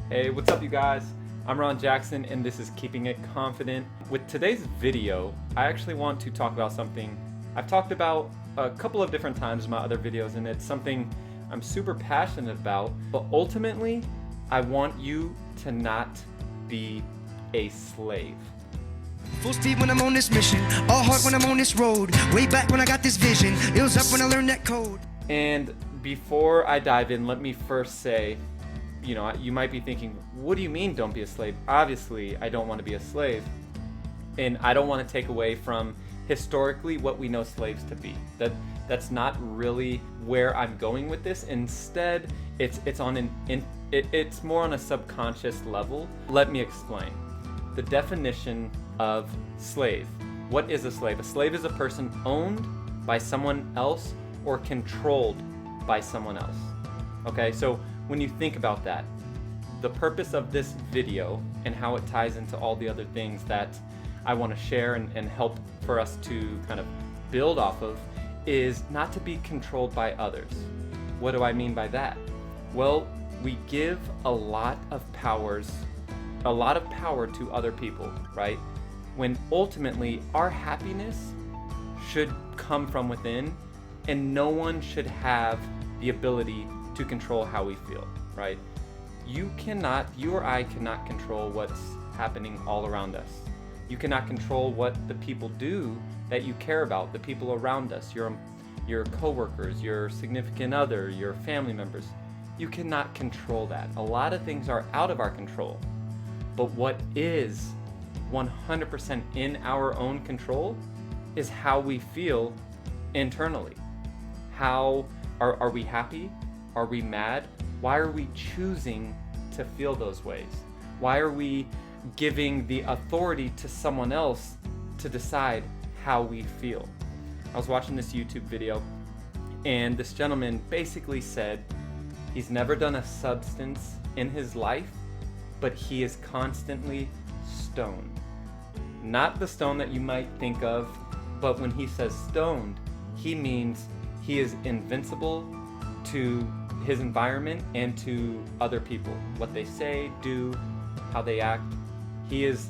Hey, what's up you guys? I'm Ron Jackson and this is Keeping It Confident. With today's video, I actually want to talk about something I've talked about a couple of different times in my other videos, and it's something I'm super passionate about, but ultimately, I want you to not be a slave. Full speed when I'm on this mission, all heart when I'm on this road. Way back when I got this vision, it was up when I learned that code. And before I dive in, let me first say, you might be thinking, what do you mean don't be a slave? Obviously, I don't want to be a slave. And I don't want to take away from historically what we know slaves to be. That's not really where I'm going with this. Instead, it's more on a subconscious level. Let me explain. The definition of slave. What is a slave? A slave is a person owned by someone else or controlled by someone else. Okay, so when you think about that, the purpose of this video and how it ties into all the other things that I want to share and help for us to kind of build off of is not to be controlled by others. What do I mean by that? Well, we give a lot of power to other people, right? When ultimately our happiness should come from within, and no one should have the ability to control how we feel, right? You or I cannot control what's happening all around us. You cannot control what the people do that you care about, the people around us, your coworkers, your significant other, your family members. You cannot control that. A lot of things are out of our control. But what is 100% in our own control is how we feel internally. How are we happy? Are we mad? Why are we choosing to feel those ways? Why are we giving the authority to someone else to decide how we feel? I was watching this YouTube video, and this gentleman basically said he's never done a substance in his life, but he is constantly stoned. Not the stone that you might think of, but when he says stoned, he means he is invincible to his environment and to other people. What they say, do, how they act. He is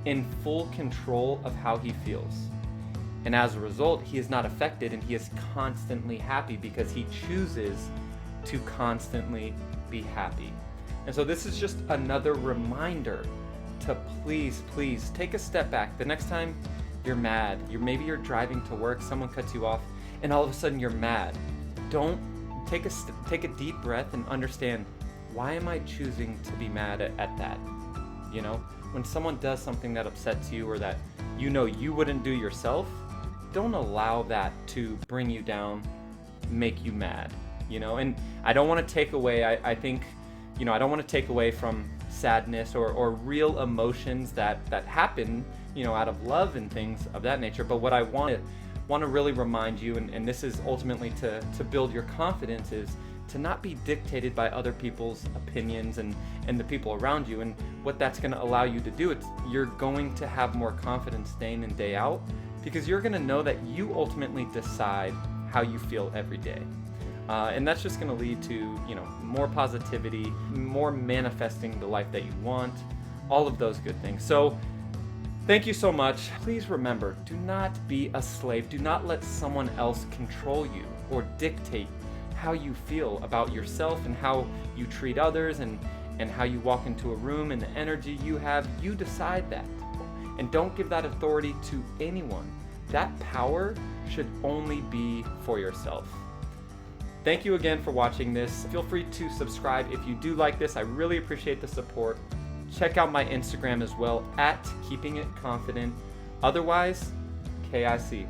in full control of how he feels. And as a result, he is not affected, and he is constantly happy because he chooses to constantly be happy. And so this is just another reminder to please take a step back. The next time you're mad, maybe you're driving to work, someone cuts you off, and all of a sudden you're mad. Don't take a deep breath and understand, why am I choosing to be mad at that? When someone does something that upsets you or that you wouldn't do yourself, don't allow that to bring you down, make you mad. And I don't want to take away, I think, I don't want to take away from sadness or real emotions that happen, out of love and things of that nature. But what I want to really remind you, and this is ultimately to build your confidence, is to not be dictated by other people's opinions and the people around you. And what that's going to allow you to do, you're going to have more confidence day in and day out, because you're going to know that you ultimately decide how you feel every day. And that's just going to lead to, more positivity, more manifesting the life that you want, all of those good things. So thank you so much. Please remember, do not be a slave. Do not let someone else control you or dictate how you feel about yourself and how you treat others and how you walk into a room and the energy you have. You decide that. And don't give that authority to anyone. That power should only be for yourself. Thank you again for watching this. Feel free to subscribe if you do like this. I really appreciate the support. Check out my Instagram as well, @KeepingItConfident. Otherwise, KIC.